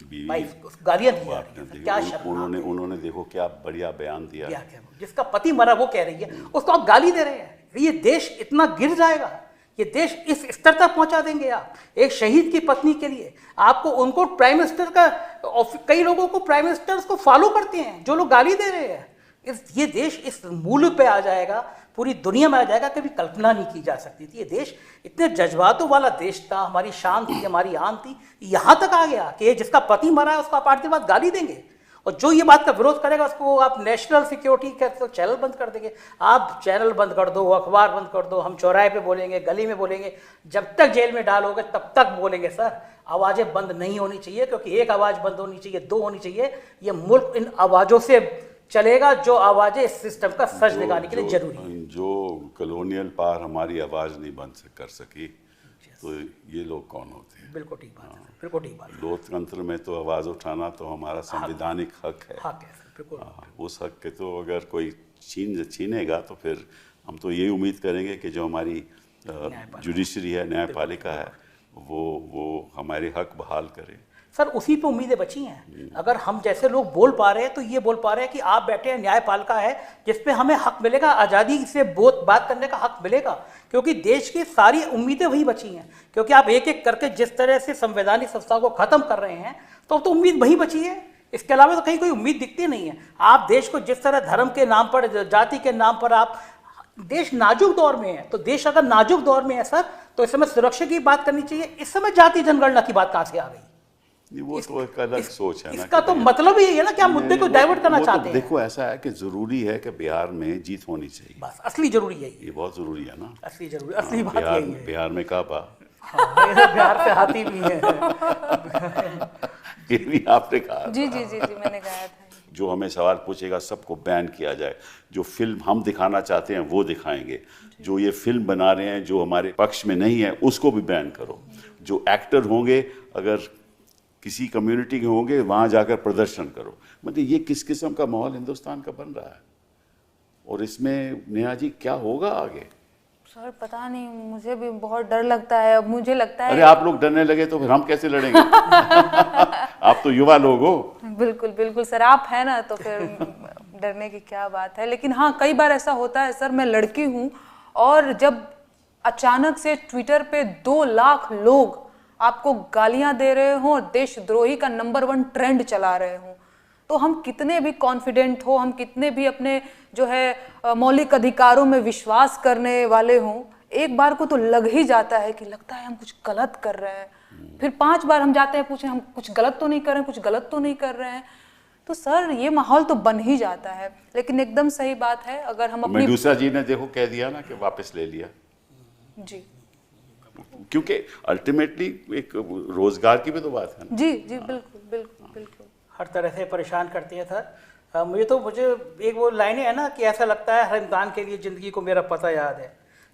गालियां दी जा रही हैं, क्या शर्म। उन्होंने देखो क्या बढ़िया बयान दिया, जिसका पति मरा वो कह रही है, उसको आप गाली दे रहे हैं। ये देश इतना गिर जाएगा, ये देश इस स्तर तक पहुंचा देंगे आप? एक शहीद की पत्नी के लिए आपको, उनको प्राइम मिनिस्टर का, कई लोगों को प्राइम मिनिस्टर को फॉलो करते हैं जो लोग गाली दे रहे हैं। ये देश इस मूल्य पे आ जाएगा, पूरी दुनिया में आ जाएगा, कभी कल्पना नहीं की जा सकती थी। ये देश इतने जज्बातों वाला देश था, हमारी शान थी, हमारी आन थी, यहाँ तक आ गया कि जिसका पति मरा है उसको आप 8 दिन बाद गाली देंगे। और जो ये बात का विरोध करेगा उसको आप नेशनल सिक्योरिटी का तो चैनल बंद कर देंगे। आप चैनल बंद कर दो, अखबार बंद कर दो, हम चौराहे पे बोलेंगे, गली में बोलेंगे, जब तक जेल में डालोगे तब तक बोलेंगे। सर, आवाज़ें बंद नहीं होनी चाहिए, क्योंकि एक आवाज़ बंद होनी चाहिए, 2 होनी चाहिए। ये मुल्क इन आवाज़ों से चलेगा जो आवाज़ें इस सिस्टम का सच दिखाने के लिए जरूरी है। जो कॉलोनियल पावर हमारी आवाज़ नहीं बंद कर सकी, तो ये लोग कौन होते हैं? बिल्कुल ठीक बात है, बिल्कुल ठीक बात है। लोकतंत्र में तो आवाज़ उठाना तो हमारा संवैधानिक हक है। हक है सर, बिल्कुल। उस हक के तो अगर कोई छीनेगा तो फिर हम तो ये उम्मीद करेंगे कि जो हमारी जुडिशरी है, न्यायपालिका है, वो हमारे हक बहाल करे। सर उसी पे उम्मीदें बची हैं। अगर हम जैसे लोग बोल पा रहे हैं तो ये बोल पा रहे हैं कि आप बैठे हैं, न्यायपालिका है जिसपे हमें हक मिलेगा, आज़ादी से बात करने का हक मिलेगा, क्योंकि देश की सारी उम्मीदें वही बची हैं। क्योंकि आप एक एक करके जिस तरह से संवैधानिक संस्थाओं को खत्म कर रहे हैं तो उम्मीद वही बची है, इसके अलावा तो कहीं कोई उम्मीद दिखती नहीं है। आप देश को जिस तरह धर्म के नाम पर, जाति के नाम पर, आप देश नाजुक दौर में है, तो देश अगर नाजुक दौर में है सर तो इस समय सुरक्षा की बात करनी चाहिए। इस समय जाति जनगणना की बात कहाँ से आ गई? वो तो एक अलग सोच है ना। इसका तो मतलब ही है ना कि आप मुद्दे को डाइवर्ट करना चाहते हैं। देखो ऐसा है कि जरूरी है कि बिहार में जीत होनी चाहिए, बस असली जरूरी है ये बहुत जरूरी है ना। असली जरूरी, असली बात यही है। बिहार में काबा, बिहार से हाथी भी है। ये भी आपने कहा। जी जी जी जी मैंने कहा था। जो हमें सवाल पूछेगा सबको बैन किया जाए। जो फिल्म हम दिखाना चाहते हैं वो दिखाएंगे, जो ये फिल्म बना रहे हैं जो हमारे पक्ष में नहीं है उसको भी बैन करो। जो एक्टर होंगे अगर किसी कम्युनिटी के होंगे वहां जाकर प्रदर्शन करो। मतलब ये किस किस्म का माहौल हिंदुस्तान का बन रहा है, और इसमें नेहा जी क्या होगा आगे? सर पता नहीं, मुझे भी बहुत डर लगता है। अब मुझे लगता है अरे आप लोग डरने लगे तो फिर हम कैसे लड़ेंगे? आप तो युवा लोग हो। बिल्कुल बिल्कुल सर, आप है ना, तो फिर डरने की क्या बात है। लेकिन हाँ, कई बार ऐसा होता है सर, मैं लड़की हूँ और जब अचानक से ट्विटर पे 2 लाख लोग आपको गालियां दे रहे हो और देशद्रोही का नंबर 1 ट्रेंड चला रहे हो, तो हम कितने भी कॉन्फिडेंट हो, हम कितने भी अपने जो है मौलिक अधिकारों में विश्वास करने वाले हों, एक बार को तो लग ही जाता है कि लगता है हम कुछ गलत कर रहे हैं। फिर 5 बार हम जाते हैं पूछे हम कुछ गलत तो नहीं कर रहे हैं, कुछ गलत तो नहीं कर रहे हैं। तो सर ये माहौल तो बन ही जाता है। लेकिन एकदम सही बात है, अगर हम अपनी मेडूसा जी ने देखो कह दिया ना कि वापस ले लिया जी, क्योंकि अल्टीमेटली एक रोजगार की भी तो बात है ना। जी जी बिल्कुल बिल्कुल बिल्कुल। हर तरह से परेशान करती है सर। मुझे एक वो लाइनें है ना कि ऐसा लगता है हर इंसान के लिए ज़िंदगी को मेरा पता याद है।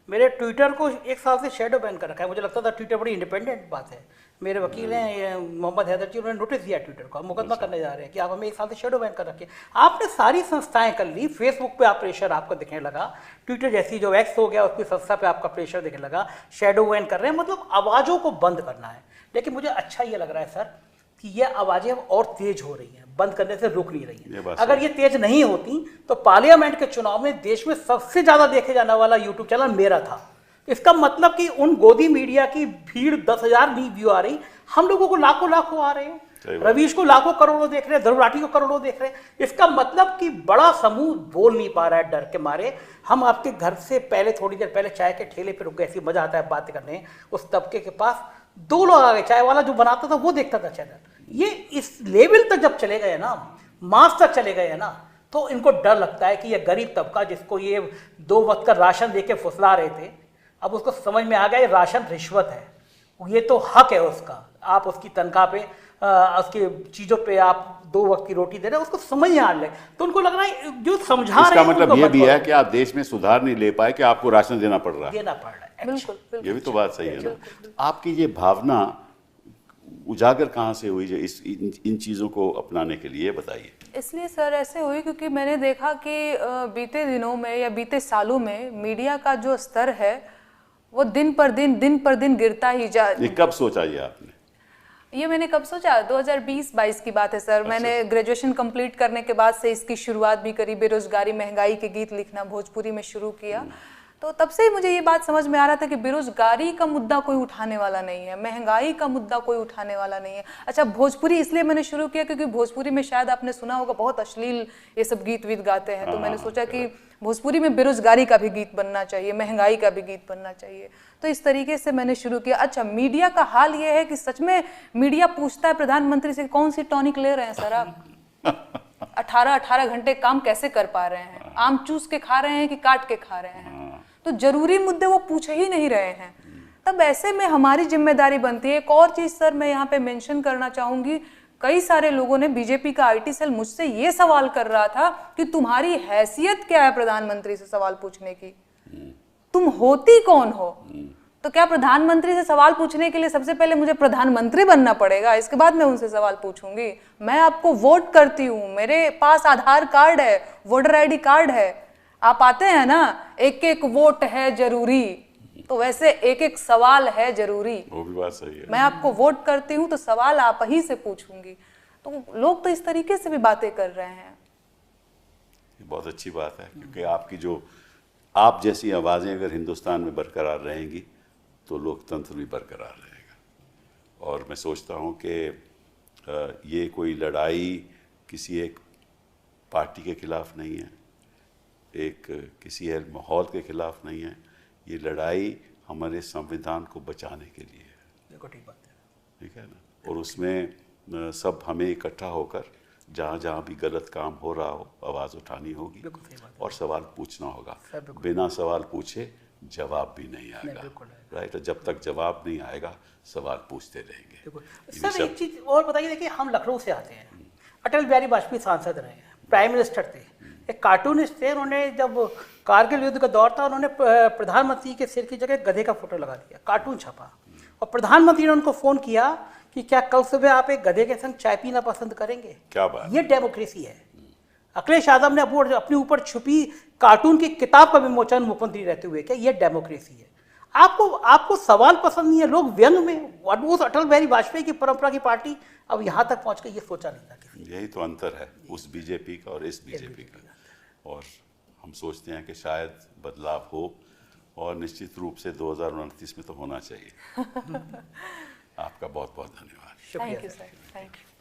मेरे ट्विटर को 1 साल से शेडो बैन कर रखा है। मुझे लगता था ट्विटर बड़ी इंडिपेंडेंट बात है। मेरे वकील हैं मोहम्मद हैदर जी, उन्होंने नोटिस दिया ट्विटर को, मुकदमा करने जा रहे हैं कि आप हमें 1 साल से शेडो बैन कर रखे। आपने सारी संस्थाएं कर ली, फेसबुक पे आप प्रेशर आपको दिखने लगा, ट्विटर जैसी जो एक्स हो गया उसकी संस्था पे आपका प्रेशर दिखने लगा, शेडो बैन कर रहे हैं। मतलब आवाज़ों को बंद करना है। लेकिन मुझे अच्छा ये लग रहा है सर कि ये आवाज़ें अब और तेज हो रही हैं, बंद करने से रुक नहीं रही हैं। अगर ये तेज नहीं होती तो पार्लियामेंट के चुनाव में देश में सबसे ज़्यादा देखे जाने वाला यूट्यूब चैनल मेरा था। इसका मतलब कि उन गोदी मीडिया की भीड़ 10,000 नहीं व्यू आ रही, हम लोगों को लाखों लाखों आ रहे हैं। रवीश को लाखों करोड़ों देख रहे हैं, ध्रुव राठी को करोड़ों देख रहे हैं। इसका मतलब कि बड़ा समूह बोल नहीं पा रहा है डर के मारे। हम आपके घर से पहले थोड़ी देर पहले चाय के ठेले पर रुक गए, ऐसी मजा आता है बात करने। उस तबके के पास 2 लोग आ गए, चाय वाला जो बनाता था वो देखता था चैनल। ये इस लेवल तक जब चले गए ना, मास तक चले गए ना, तो इनको डर लगता है कि ये गरीब तबका जिसको ये 2 वक्त का राशन देके फुसला रहे थे, अब उसको समझ में आ गया ये राशन रिश्वत है, ये तो हक है उसका। आप उसकी तनख्वाह पे, उसकी चीज़ों पे आप 2 वक्त की रोटी दे रहे हैं, उसको समझ नहीं आ रहा है। तो उनको लग रहा है जो समझा रहे हैं। इसका मतलब ये भी है कि आप देश में सुधार नहीं ले पाए कि आपको राशन देना पड़ रहा है। बिल्कुल ये भी तो बात सही है ना। आपकी ये भावना उजागर कहाँ से हुई जो इन चीज़ों को अपनाने के लिए, बताइए। इसलिए सर ऐसे हुई क्योंकि मैंने देखा कि बीते दिनों में या बीते सालों में मीडिया का जो स्तर है वो दिन पर दिन गिरता ही जा। ये कब सोचा ये आपने? ये मैंने कब सोचा, 2020-22 की बात है सर। अच्छा। मैंने ग्रेजुएशन कंप्लीट करने के बाद से इसकी शुरुआत भी करी, बेरोजगारी महंगाई के गीत लिखना भोजपुरी में शुरू किया। तो तब से ही मुझे ये बात समझ में आ रहा था कि बेरोजगारी का मुद्दा कोई उठाने वाला नहीं है, महंगाई का मुद्दा कोई उठाने वाला नहीं है। अच्छा, भोजपुरी इसलिए मैंने शुरू किया क्योंकि भोजपुरी में शायद आपने सुना होगा बहुत अश्लील ये सब गीत वीत गाते हैं। तो मैंने सोचा कि भोजपुरी में बेरोजगारी का भी गीत बनना चाहिए, महंगाई का भी गीत बनना चाहिए। तो इस तरीके से मैंने शुरू किया। अच्छा, मीडिया का हाल ये है कि सच में मीडिया पूछता है प्रधानमंत्री से कौन सी टॉनिक ले रहे हैं सर आप? 18 घंटे काम कैसे कर पा रहे हैं? आम चूस के खा रहे हैं कि काट के खा रहे हैं? तो जरूरी मुद्दे वो पूछ ही नहीं रहे हैं। तब ऐसे में हमारी जिम्मेदारी बनती है। एक और चीज सर मैं यहाँ पे मेंशन करना चाहूंगी, कई सारे लोगों ने, बीजेपी का आईटी सेल मुझसे ये सवाल कर रहा था कि तुम्हारी हैसियत क्या है प्रधानमंत्री से सवाल पूछने की, तुम होती कौन हो? तो क्या प्रधानमंत्री से सवाल पूछने के लिए सबसे पहले मुझे प्रधानमंत्री बनना पड़ेगा, इसके बाद मैं उनसे सवाल पूछूंगी? मैं आपको वोट करती हूँ, मेरे पास आधार कार्ड है, वोटर ID कार्ड है, आप आते हैं ना, एक एक वोट है जरूरी, तो वैसे एक एक सवाल है जरूरी। वो भी बात सही है। मैं आपको वोट करती हूँ तो सवाल आप ही से पूछूंगी। तो लोग तो इस तरीके से भी बातें कर रहे हैं। ये बहुत अच्छी बात है, क्योंकि आपकी जो आप जैसी आवाज़ें अगर हिंदुस्तान में बरकरार रहेंगी तो लोकतंत्र भी बरकरार रहेगा। और मैं सोचता हूँ कि ये कोई लड़ाई किसी एक पार्टी के खिलाफ नहीं है, एक किसी एक माहौल के खिलाफ नहीं है। ये लड़ाई हमारे संविधान को बचाने के लिए है। बिल्कुल ठीक बात है। ठीक है ना। और उसमें सब हमें इकट्ठा होकर जहाँ जहाँ भी गलत काम हो रहा हो आवाज़ उठानी होगी बिल्कुल सही बात है। और सवाल पूछना होगा। बिल्कुल। बिना सवाल पूछे जवाब भी नहीं नहीं, आएगा। बिल्कुल है। राइट। जब तक जवाब नहीं आएगा सवाल पूछते रहेंगे। बिल्कुल। ये सर सब- एक चीज और बताइए, देखिए हम लखनऊ से आते हैं, अटल बिहारी वाजपेयी सांसद रहे हैं, प्राइम मिनिस्टर थे, एक कार्टूनिस्ट थे। उन्होंने जब कारगिल युद्ध का दौर था उन्होंने प्रधानमंत्री के सिर की जगह गधे का फोटो लगा दिया, कार्टून छपा, और प्रधानमंत्री ने उनको फोन किया कि क्या कल सुबह आप एक गधे के संग चाय पीना पसंद करेंगे। क्या बात। ये डेमोक्रेसी है। अखिलेश यादव ने अपने ऊपर छुपी कार्टून की किताब का विमोचन मुख्यमंत्री रहते हुए, क्या ये डेमोक्रेसी है। आपको सवाल पसंद नहीं है, लोग व्यंग में वो अटल बिहारी वाजपेयी की परंपरा की पार्टी अब यहाँ तक पहुँच गई, ये सोचा नहीं था किसी। यही तो अंतर है उस बीजेपी का और इस बीजेपी का। और हम सोचते हैं कि शायद बदलाव हो, और निश्चित रूप से 2029 में तो होना चाहिए। आपका बहुत बहुत धन्यवाद। Thank you sir, thank you.